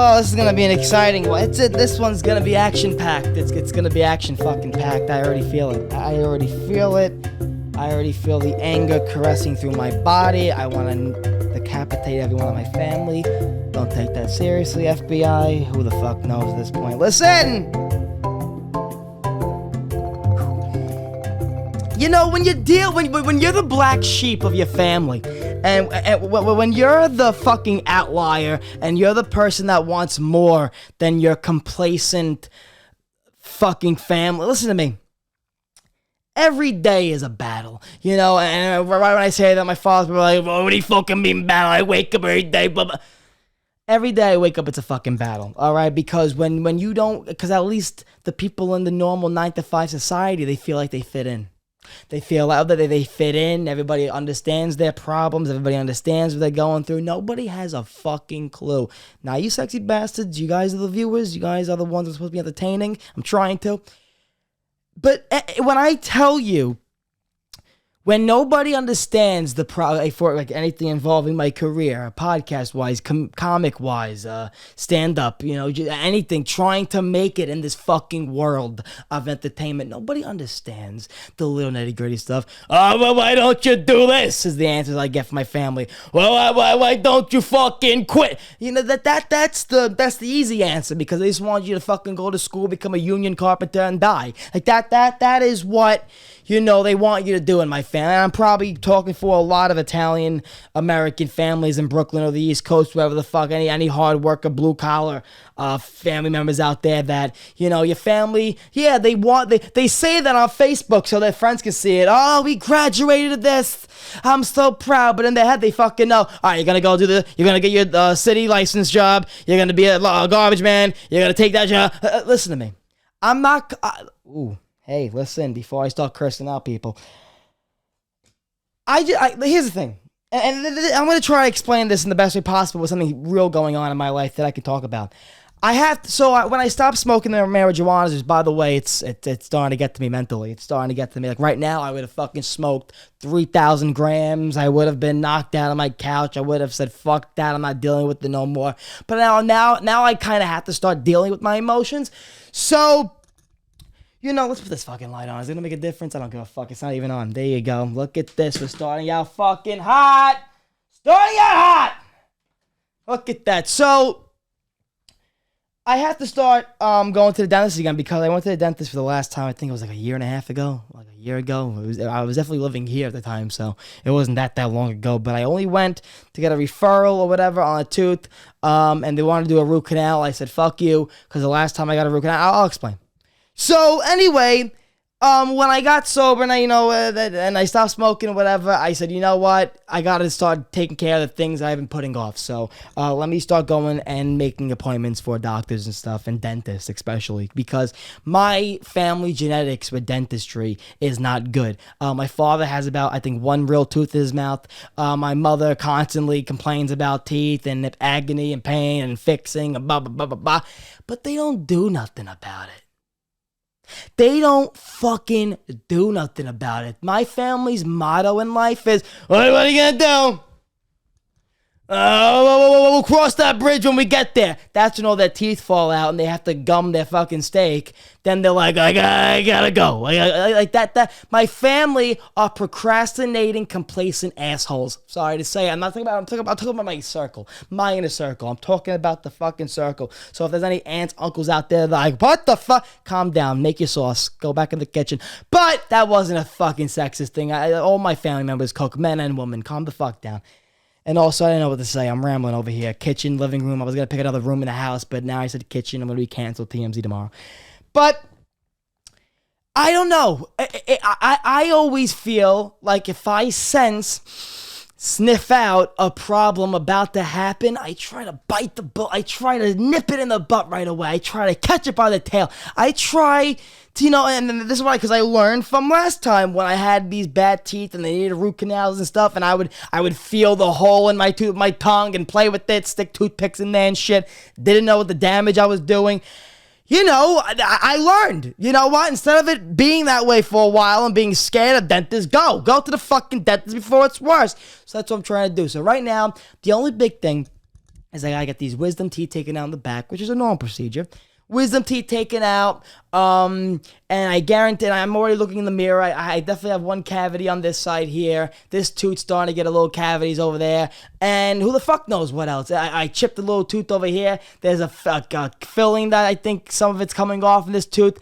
Oh, this is gonna be an exciting one. This one's gonna be action-packed. It's gonna be action-fucking-packed. I already feel it. I already feel the anger caressing through my body. I want to decapitate everyone in my family. Don't take that seriously, FBI. Who the fuck knows at this point? Listen! You know, when you're the black sheep of your family, and when you're the fucking outlier, and you're the person that wants more than your complacent fucking family, listen to me. Every day is a battle, you know, and right when I say that, my father's like, "Oh, what do you fucking mean battle? I wake up every day, blah, blah." Every day I wake up, it's a fucking battle, all right? Because when you don't, because at least the people in the normal 9-to-5 society, they feel like they fit in. They feel like they fit in. Everybody understands their problems. Everybody understands what they're going through. Nobody has a fucking clue. Now, you sexy bastards, you guys are the viewers. You guys are the ones that are supposed to be entertaining. I'm trying to. But when I tell you, when nobody understands for like anything involving my career, podcast-wise, comic-wise, stand-up, you know, anything, trying to make it in this fucking world of entertainment, nobody understands the little nitty-gritty stuff. Oh, well, why don't you do this? Is the answers I get from my family. Well, why don't you fucking quit? You know, that's the easy answer, because they just want you to fucking go to school, become a union carpenter, and die. Like that is what, you know, they want you to do in my family. And I'm probably talking for a lot of Italian American families in Brooklyn or the East Coast, wherever the fuck, any hard worker, blue collar family members out there that, you know, your family, yeah, they say that on Facebook so their friends can see it. Oh, we graduated this. I'm so proud. But in their head, they fucking know. All right, you're going to go you're going to get your city license job. You're going to be a garbage man. You're going to take that job. Listen to me. I'm not, hey, listen, before I start cursing out people, here's the thing, and I'm going to try to explain this in the best way possible with something real going on in my life that I can talk about. When I stopped smoking the marijuana, which, by the way, it's starting to get to me mentally. It's starting to get to me. Like, right now, I would have fucking smoked 3,000 grams. I would have been knocked out on my couch. I would have said, fuck that, I'm not dealing with it no more. But now I kind of have to start dealing with my emotions. So, you know, let's put this fucking light on. Is it gonna make a difference? I don't give a fuck. It's not even on. There you go. Look at this. We're starting out fucking hot. Look at that. So, I have to start going to the dentist again, because I went to the dentist for the last time, I think it was like a year ago. I was definitely living here at the time, so it wasn't that long ago. But I only went to get a referral or whatever on a tooth, and they wanted to do a root canal. I said, fuck you, because the last time I got a root canal, I'll explain. So anyway, when I got sober and I stopped smoking or whatever, I said, you know what? I got to start taking care of the things I've been putting off. So let me start going and making appointments for doctors and stuff, and dentists especially, because my family genetics with dentistry is not good. My father has about, I think, one real tooth in his mouth. My mother constantly complains about teeth and agony and pain and fixing and blah, blah, blah, blah, blah. But they don't do nothing about it. They don't fucking do nothing about it. My family's motto in life is, what are you gonna do? We'll cross that bridge when we get there. That's when all their teeth fall out and they have to gum their fucking steak. Then they're like, I gotta go. Like that. My family are procrastinating, complacent assholes. Sorry to say. I'm talking about my circle. My inner circle. I'm talking about the fucking circle. So if there's any aunts, uncles out there that are like, what the fuck? Calm down. Make your sauce. Go back in the kitchen. But that wasn't a fucking sexist thing. All my family members cook, men and women. Calm the fuck down. And also, I didn't know what to say. I'm rambling over here. Kitchen, living room. I was going to pick another room in the house, but now I said kitchen. I'm going to be canceled TMZ tomorrow. But I don't know. I always feel like if I sniff out a problem about to happen, I try to bite the butt. I try to nip it in the butt right away. I try to catch it by the tail. I try to, and this is why, because I learned from last time when I had these bad teeth and they needed root canals and stuff, and I would feel the hole in my tooth, my tongue, and play with it, stick toothpicks in there and shit. Didn't know what the damage I was doing. I learned, you know what? Instead of it being that way for a while and being scared of dentists, go to the fucking dentist before it's worse. So that's what I'm trying to do. So right now, the only big thing is I gotta get these wisdom teeth taken out in the back, which is a normal procedure. Wisdom teeth taken out, and I guarantee, I'm already looking in the mirror, I definitely have one cavity on this side here, this tooth's starting to get a little cavities over there, and who the fuck knows what else. I chipped a little tooth over here, there's a filling that I think some of it's coming off in this tooth.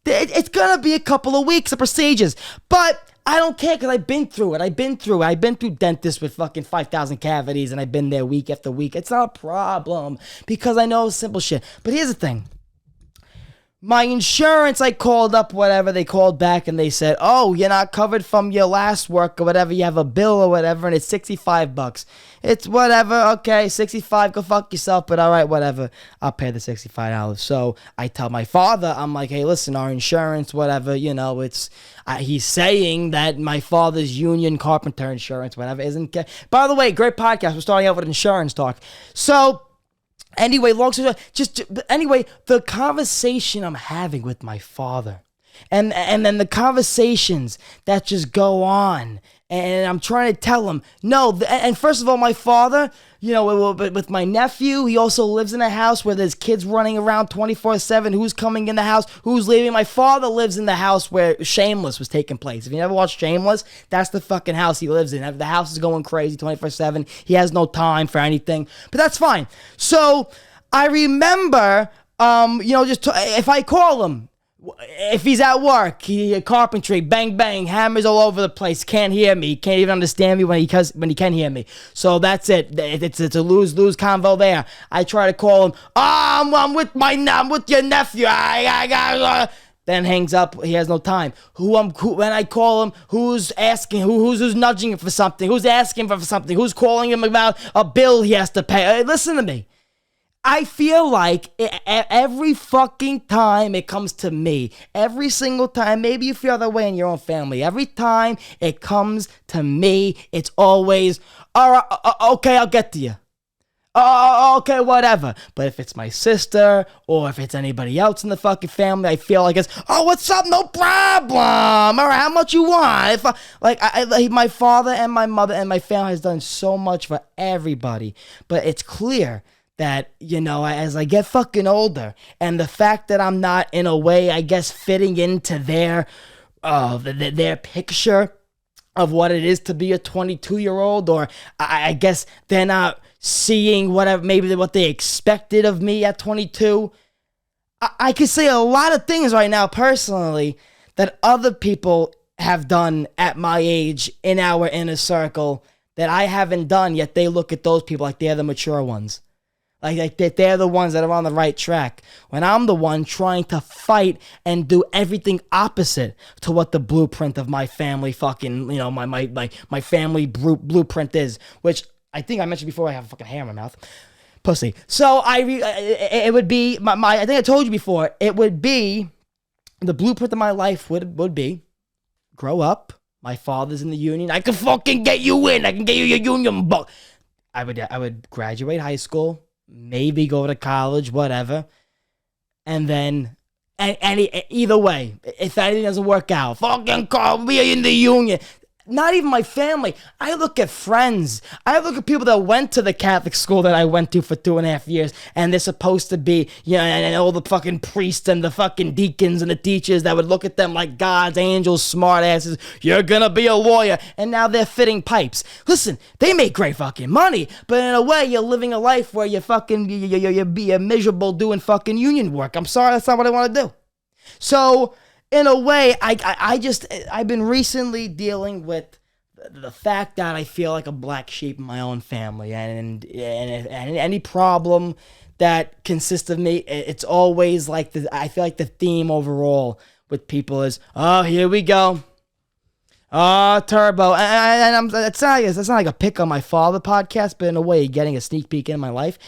It's gonna be a couple of weeks of procedures, but I don't care because I've been through it. I've been through dentists with fucking 5,000 cavities, and I've been there week after week. It's not a problem because I know simple shit. But here's the thing. My insurance, I called up, whatever, they called back and they said, oh, you're not covered from your last work or whatever, you have a bill or whatever, and it's $65. It's whatever, okay, 65, go fuck yourself, but all right, whatever, I'll pay the $65. So I tell my father, I'm like, hey, listen, our insurance, whatever, you know, it's, he's saying that my father's union carpenter insurance, whatever, isn't, by the way, great podcast, we're starting out with insurance talk. So, anyway, long story short, anyway, the conversation I'm having with my father, and then the conversations that just go on, and I'm trying to tell him, no, and first of all, my father, you know, with my nephew, he also lives in a house where there's kids running around 24/7, who's coming in the house, who's leaving. My father lives in the house where Shameless was taking place. If you never watched Shameless, that's the fucking house he lives in. The house is going crazy 24/7. He has no time for anything, but that's fine. So I remember, you know, just if I call him, if he's at work, carpentry, bang bang, hammers all over the place, can't hear me, can't even understand me when he can hear me. So that's it. It's a lose convo there. I try to call him. I'm with your nephew. Then hangs up. He has no time. When I call him, who's asking? Who's nudging him for something? Who's asking for something? Who's calling him about a bill he has to pay? Hey, listen to me. I feel like every fucking time it comes to me, every single time, maybe you feel that way in your own family, every time it comes to me, it's always, all right, okay, I'll get to you. Okay, whatever. But if it's my sister or if it's anybody else in the fucking family, I feel like it's, oh, what's up? No problem. All right, how much you want? If my father and my mother and my family has done so much for everybody, but it's clear that, you know, as I get fucking older, and the fact that I'm not, in a way, I guess, fitting into their picture of what it is to be a 22-year-old, or I guess they're not seeing whatever, maybe what they expected of me at 22. I could say a lot of things right now, personally, that other people have done at my age in our inner circle that I haven't done, yet they look at those people like they're the mature ones. Like they're the ones that are on the right track, when I'm the one trying to fight and do everything opposite to what the blueprint of my family fucking, you know, my family blueprint is, which I think I mentioned before. I have fucking hair in my mouth, pussy. So it would be I think I told you before, it would be the blueprint of my life would be grow up. My father's in the union. I can fucking get you in. I can get you your union book. I would graduate high school. Maybe go to college, whatever. And then, either way, if anything doesn't work out, fucking call me in the union. Not even my family. I look at friends. I look at people that went to the Catholic school that I went to for 2.5 years, and they're supposed to be, you know, and all the fucking priests and the fucking deacons and the teachers that would look at them like God's angels, smart asses. You're gonna be a lawyer, and now they're fitting pipes. Listen, they make great fucking money, but in a way, you're living a life where you're fucking, you're miserable doing fucking union work. I'm sorry, that's not what I want to do. So, in a way, I've been recently dealing with the fact that I feel like a black sheep in my own family, and any problem that consists of me, it's always like I feel like the theme overall with people is, oh, here we go, oh, turbo, and it's not like a pick on my father podcast, but in a way, getting a sneak peek in my life.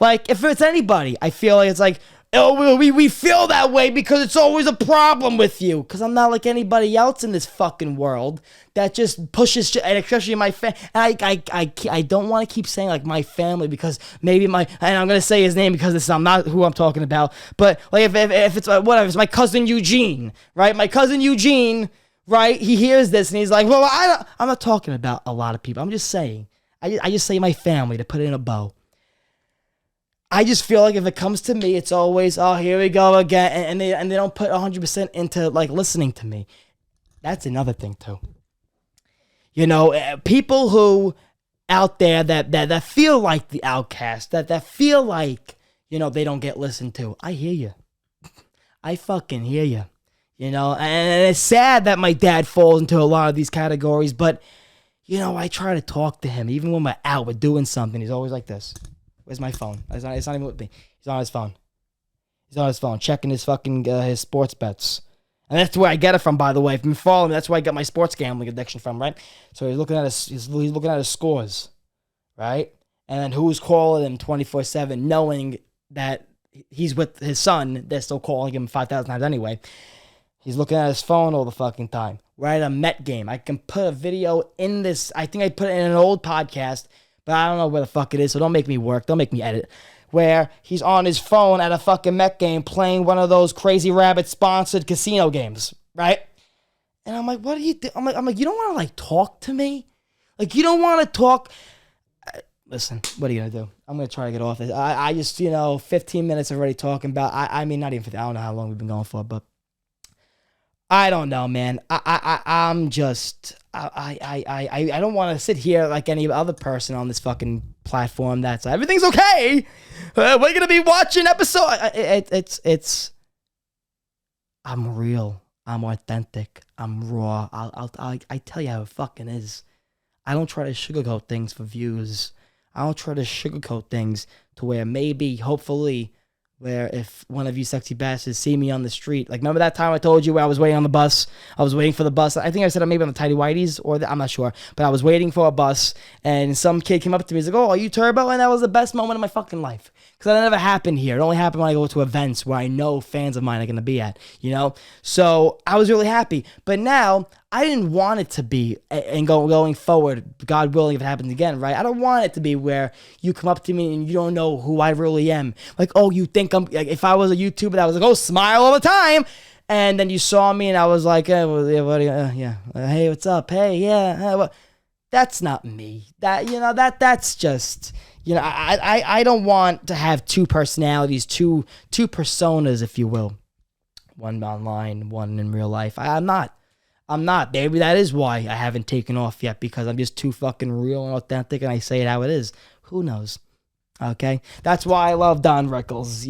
Like, if it's anybody, I feel like it's like, oh, we feel that way because it's always a problem with you. Because I'm not like anybody else in this fucking world that just pushes shit, and especially my family. I don't want to keep saying like my family, because maybe and I'm going to say his name because this is not who I'm talking about. But like if it's whatever, it's my cousin Eugene, right? My cousin Eugene, right? He hears this and he's like, well, I'm not talking about a lot of people. I'm just saying. I just say my family to put it in a bow. I just feel like if it comes to me, it's always, oh, here we go again, and they don't put 100% into like listening to me. That's another thing too. You know, people who out there that feel like the outcast, that feel like, you know, they don't get listened to. I hear you. I fucking hear you. You know, and it's sad that my dad falls into a lot of these categories, but, you know, I try to talk to him. Even when we're out, we're doing something, he's always like this. Where's my phone? It's not even with me. He's on his phone. He's on his phone, checking his fucking, his sports bets. And that's where I get it from, by the way. If you follow me, that's where I get my sports gambling addiction from, right? So he's looking at he's looking at his scores, right? And then who's calling him 24/7, knowing that he's with his son. They're still calling him 5,000 times anyway. He's looking at his phone all the fucking time. We're at a Met game. I can put a video in this. I think I put it in an old podcast, but I don't know where the fuck it is, so don't make me work. Don't make me edit. Where he's on his phone at a fucking Met game playing one of those Crazy Rabbit sponsored casino games, right? And I'm like, what are you doing? I'm like, you don't want to like talk to me? Like, you don't want to talk? Listen, what are you going to do? I'm going to try to get off this. I just, 15 minutes already talking about, I mean, not even 15, I don't know how long we've been going for, but I don't know, man. I'm just, I don't want to sit here like any other person on this fucking platform that's everything's okay. We're gonna be watching episode. I'm real. I'm authentic. I'm raw. I tell you how it fucking is. I don't try to sugarcoat things for views. I don't try to sugarcoat things to where maybe, hopefully, where if one of you sexy bastards see me on the street, like remember that time I told you where I was waiting on the bus? I was waiting for the bus. I think I said maybe on the Tidy Whities, I'm not sure, but I was waiting for a bus, and some kid came up to me. He's like, "Oh, are you Turbo?" And that was the best moment of my fucking life. Because that never happened here. It only happened when I go to events where I know fans of mine are going to be at, So I was really happy. But now, I didn't want it to be, and going forward, God willing, if it happens again, right? I don't want it to be where you come up to me and you don't know who I really am. Like, oh, you think I'm, like, if I was a YouTuber that was like, oh, smile all the time. And then you saw me and I was like, hey, hey, what's up? Hey, yeah. Well, that's not me. That's just... I don't want to have two personalities, two personas, if you will. One online, one in real life. I'm not. Maybe that is why I haven't taken off yet, because I'm just too fucking real and authentic and I say it how it is. Who knows? Okay? That's why I love Don Rickles,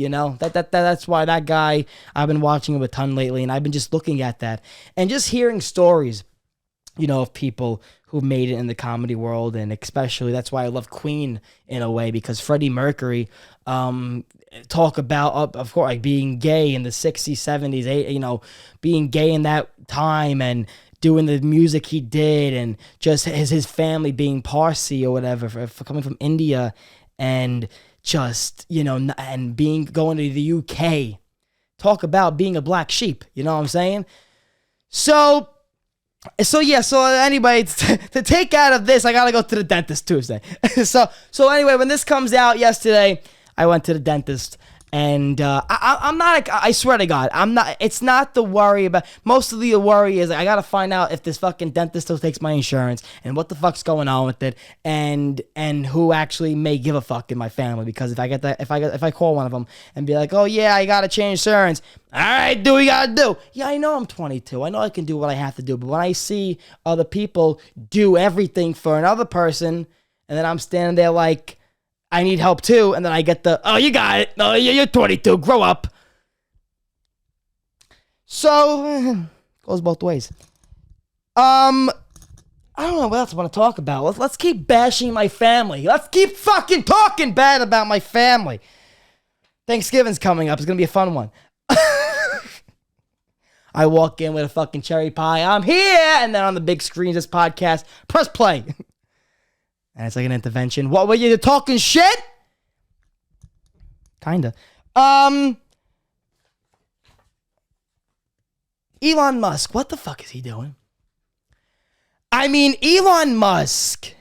That's why that guy, I've been watching him a ton lately, and I've been just looking at that. And just hearing stories, of people who made it in the comedy world, and especially that's why I love Queen in a way, because Freddie Mercury talk about, of course, like being gay in the 60s, 70s, being gay in that time and doing the music he did, and just his family being Parsi or whatever, for coming from India, and just, and going to the UK. Talk about being a black sheep, you know what I'm saying? So anyway, to take out of this, I gotta go to the dentist Tuesday. So anyway, when this comes out yesterday, I went to the dentist, and I'm not, I swear to God, I'm not, it's not the worry about, most of the worry is I gotta find out if this fucking dentist still takes my insurance, and what the fuck's going on with it, and who actually may give a fuck in my family, because if I call one of them and be like, oh yeah, I gotta change insurance, all right, do what you gotta do. Yeah, I know I'm 22. I know I can do what I have to do, but when I see other people do everything for another person, and then I'm standing there like, I need help too, and then I get the, oh, you got it. Oh, you're 22. Grow up. So, goes both ways. I don't know what else I want to talk about. Let's keep bashing my family. Let's keep fucking talking bad about my family. Thanksgiving's coming up. It's going to be a fun one. I walk in with a fucking cherry pie. I'm here! And then on the big screens, this podcast, press play. And it's like an intervention. What were you talking shit? Kinda. Elon Musk. What the fuck is he doing? I mean, Elon Musk.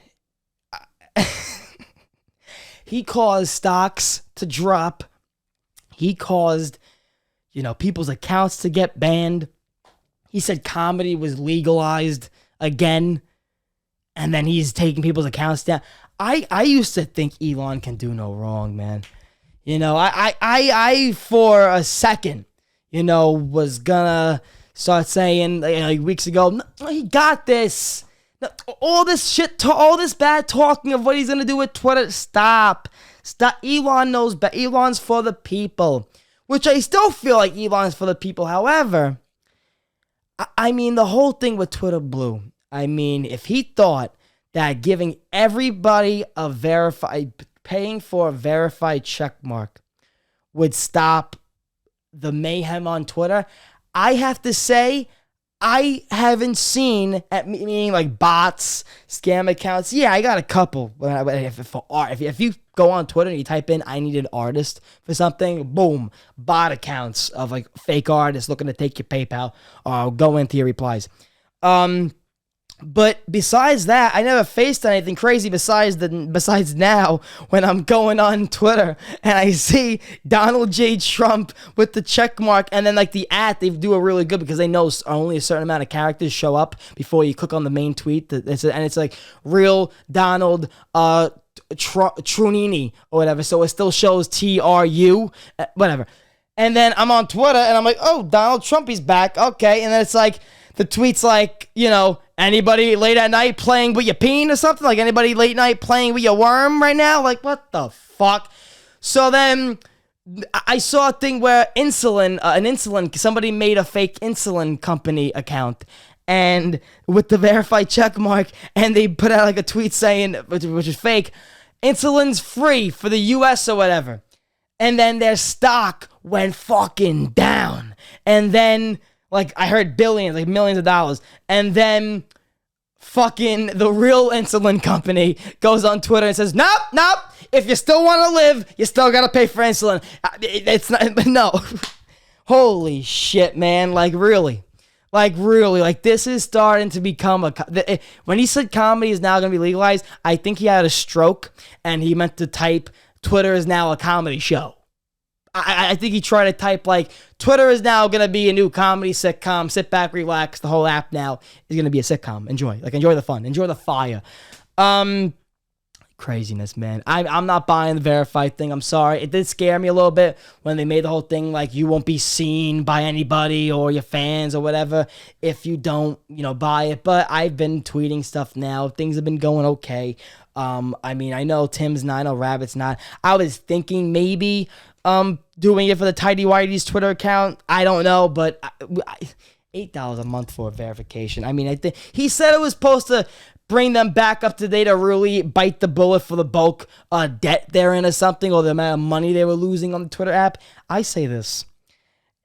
He caused stocks to drop. He caused, people's accounts to get banned. He said comedy was legalized again. And then he's taking people's accounts down. I used to think Elon can do no wrong, man. You know, I for a second, you know, was gonna start saying like weeks ago, no, he got this. No, all this shit, all this bad talking of what he's gonna do with Twitter. Stop. Elon knows better. Elon's for the people, which I still feel like Elon's for the people. However, I mean, the whole thing with Twitter blew. I mean, if he thought that giving everybody paying for a verified check mark would stop the mayhem on Twitter, I have to say, I haven't seen, meaning like bots, scam accounts. Yeah, I got a couple. For art, if you go on Twitter and you type in, I need an artist for something, boom, bot accounts of like fake artists looking to take your PayPal or go into your replies. But besides that, I never faced anything crazy besides now when I'm going on Twitter and I see Donald J. Trump with the check mark and then like the they do it really good because they know only a certain amount of characters show up before you click on the main tweet. And it's like real Donald Trunini or whatever. So it still shows TRU, whatever. And then I'm on Twitter and I'm like, oh, Donald Trump, he's back. Okay. And then it's like, the tweet's like, you know, anybody late at night playing with your peen or something? Like, anybody late night playing with your worm right now? Like, what the fuck? So then I saw a thing where somebody made a fake insulin company account and with the verified check mark, and they put out like a tweet saying, which is fake, insulin's free for the US or whatever. And then their stock went fucking down. And then like, I heard billions, like millions of dollars. And then fucking the real insulin company goes on Twitter and says, nope. If you still want to live, you still got to pay for insulin. It's not, no. Holy shit, man. Like, really. Like, this is starting to become when he said comedy is now going to be legalized, I think he had a stroke and he meant to type, Twitter is now a comedy show. I think he tried to type like, Twitter is now going to be a new comedy sitcom. Sit back, relax. The whole app now is going to be a sitcom. Enjoy the fun. Enjoy the fire. Craziness, man. I'm not buying the verified thing. I'm sorry. It did scare me a little bit when they made the whole thing like you won't be seen by anybody or your fans or whatever if you don't, you know, buy it. But I've been tweeting stuff now. Things have been going okay. I mean, I know Tim's not, I know Rabbit's not. I was thinking maybe doing it for the Tidy Whitey's Twitter account. I don't know, but $8 a month for a verification. I mean, I think he said it was supposed to bring them back up to date to really bite the bullet for the bulk debt they're in or something, or the amount of money they were losing on the Twitter app. I say this.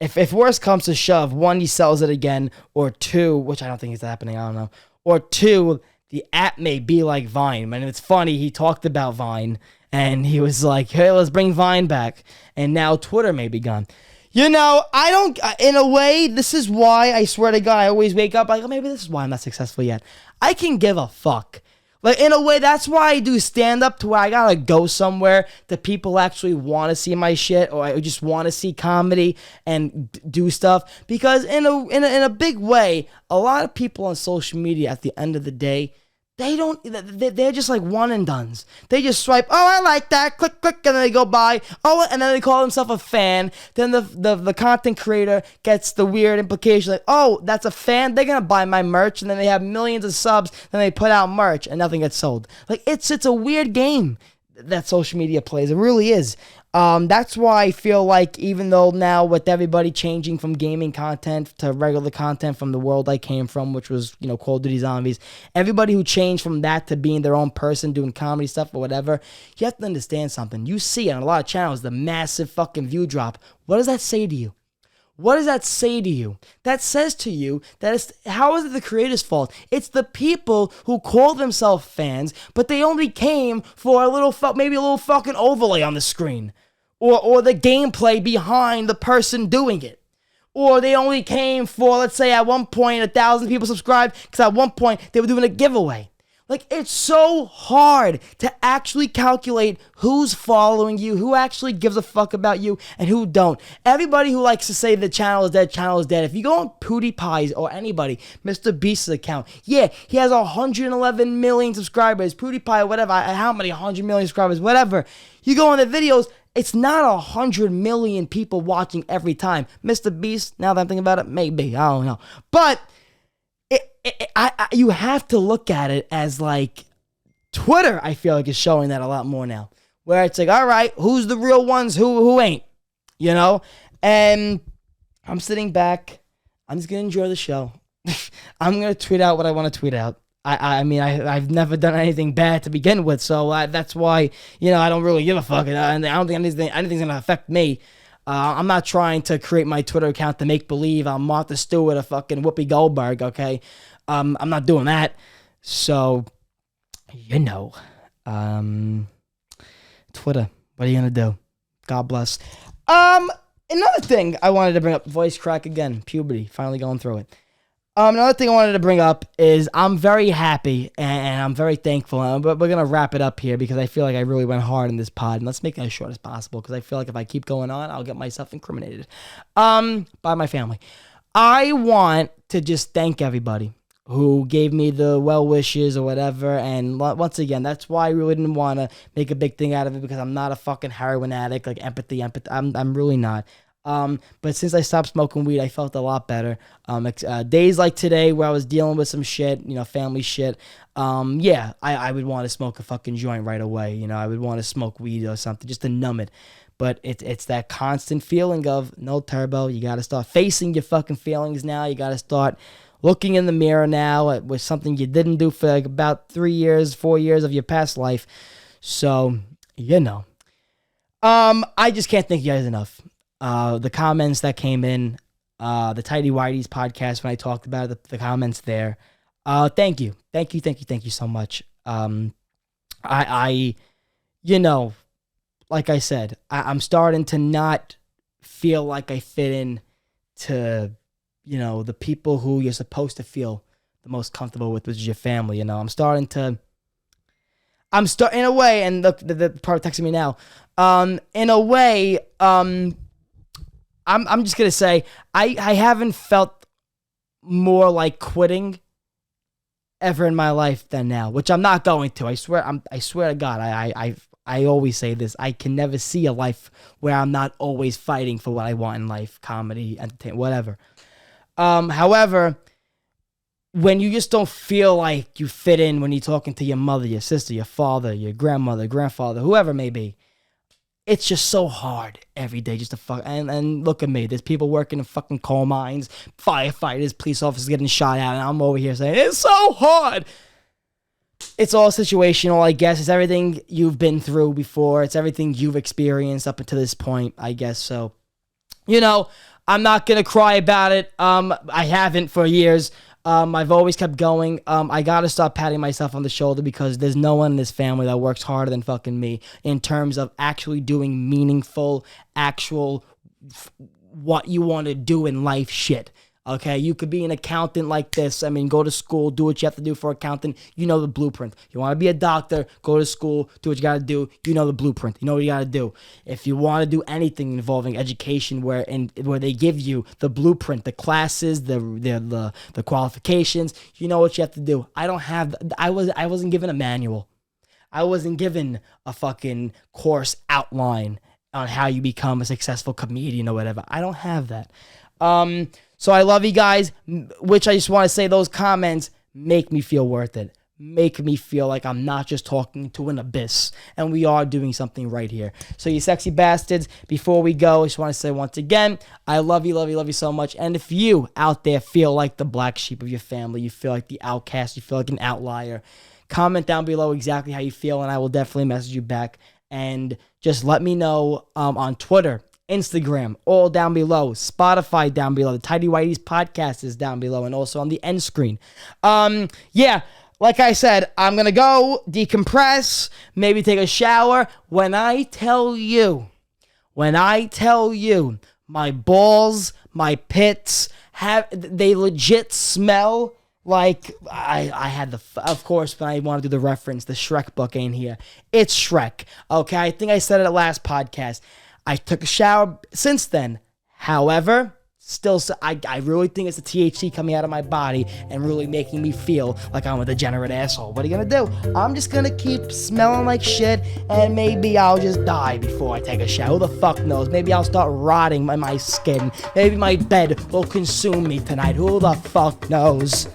If worse comes to shove, one, he sells it again, or two, which I don't think is happening, I don't know, or two, the app may be like Vine. And it's funny, he talked about Vine, and he was like, hey, let's bring Vine back. And now Twitter may be gone. You know, I don't, in a way, this is why, I swear to God, I always wake up like, oh, maybe this is why I'm not successful yet. I can give a fuck. Like, in a way, that's why I do stand-up, to where I gotta go somewhere that people actually want to see my shit, or I just want to see comedy and do stuff. Because in a big way, a lot of people on social media, at the end of the day, they're just like one and dones. They just swipe, oh, I like that, click, click, and then they go by, oh, and then they call themselves a fan. Then the content creator gets the weird implication, like, oh, that's a fan, they're gonna buy my merch, and then they have millions of subs, then they put out merch, and nothing gets sold. Like, it's a weird game that social media plays. It really is. That's why I feel like, even though now with everybody changing from gaming content to regular content from the world I came from, which was, you know, Call of Duty Zombies, everybody who changed from that to being their own person doing comedy stuff or whatever, you have to understand something. You see on a lot of channels the massive fucking view drop. What does that say to you? What does that say to you? That says to you that how is it the creator's fault? It's the people who call themselves fans, but they only came for maybe a little fucking overlay on the screen. Or the gameplay behind the person doing it. Or they only came for, let's say at one point, 1,000 people subscribed, because at one point they were doing a giveaway. Like, it's so hard to actually calculate who's following you, who actually gives a fuck about you, and who don't. Everybody who likes to say the channel is dead. If you go on PewDiePie's or anybody, Mr. Beast's account, yeah, he has 111 million subscribers. PewDiePie, whatever, how many, 100 million subscribers, whatever. You go on the videos, It's not 100 million people watching every time. Mr. Beast, now that I'm thinking about it, maybe. I don't know. But you have to look at it as like Twitter, I feel like, is showing that a lot more now. Where it's like, all right, who's the real ones, who ain't? You know? And I'm sitting back. I'm just going to enjoy the show. I'm going to tweet out what I want to tweet out. I mean, I've never done anything bad to begin with, so that's why, I don't really give a fuck. And I don't think anything's going to affect me. I'm not trying to create my Twitter account to make believe I'm Martha Stewart or fucking Whoopi Goldberg, okay? I'm not doing that. So, Twitter, what are you going to do? God bless. Another thing I wanted to bring up, voice crack again, puberty, finally going through it. Another thing I wanted to bring up is I'm very happy and I'm very thankful. But we're going to wrap it up here because I feel like I really went hard in this pod. And let's make it as short as possible because I feel like if I keep going on, I'll get myself incriminated by my family. I want to just thank everybody who gave me the well wishes or whatever. And once again, that's why I really didn't want to make a big thing out of it because I'm not a fucking heroin addict, like empathy. I'm really not. But since I stopped smoking weed, I felt a lot better. Days like today where I was dealing with some shit, family shit. I would want to smoke a fucking joint right away. I would want to smoke weed or something just to numb it. But it's that constant feeling of no turbo. You got to start facing your fucking feelings now. You got to start looking in the mirror now with something you didn't do for like about 4 years of your past life. So, I just can't thank you guys enough. The comments that came in, the Tidy Whitey's podcast when I talked about it, the comments there. Thank you so much. Like I said, I'm starting to not feel like I fit in to, the people who you're supposed to feel the most comfortable with, which is your family. I'm starting in a way, and the part texting me now. In a way, I'm just gonna say I haven't felt more like quitting ever in my life than now, which I'm not going to. I swear to God, I always say this. I can never see a life where I'm not always fighting for what I want in life, comedy, entertainment, whatever. However, when you just don't feel like you fit in when you're talking to your mother, your sister, your father, your grandmother, grandfather, whoever it may be, it's just so hard every day just to fuck. And look at me. There's people working in fucking coal mines, firefighters, police officers getting shot at, and I'm over here saying, it's so hard. It's all situational, I guess. It's everything you've been through before. It's everything you've experienced up until this point, I guess. So, I'm not going to cry about it. I haven't for years. I've always kept going. I got to stop patting myself on the shoulder because there's no one in this family that works harder than fucking me in terms of actually doing meaningful, actual, what you want to do in life shit. Okay, you could be an accountant like this. I mean, go to school, do what you have to do for accountant. You know the blueprint. You want to be a doctor, go to school, do what you got to do. You know the blueprint. You know what you got to do. If you want to do anything involving education where they give you the blueprint, the classes, the qualifications, you know what you have to do. I wasn't given a manual. I wasn't given a fucking course outline on how you become a successful comedian or whatever. I don't have that. So I love you guys, which I just want to say those comments make me feel worth it. Make me feel like I'm not just talking to an abyss, and we are doing something right here. So you sexy bastards, before we go, I just want to say once again, I love you so much. And if you out there feel like the black sheep of your family, you feel like the outcast, you feel like an outlier, comment down below exactly how you feel, and I will definitely message you back. And just let me know on Twitter, Instagram, all down below. Spotify down below. The Tidy Whitey's podcast is down below and also on the end screen. Like I said, I'm going to go decompress, maybe take a shower. When I tell you, my balls, my pits, they legit smell like I had of course, when I want to do the reference, the Shrek book ain't here. It's Shrek. Okay, I think I said it at last podcast. I took a shower since then. However, still, I really think it's the THC coming out of my body and really making me feel like I'm a degenerate asshole. What are you gonna do? I'm just gonna keep smelling like shit, and maybe I'll just die before I take a shower. Who the fuck knows? Maybe I'll start rotting my skin. Maybe my bed will consume me tonight. Who the fuck knows?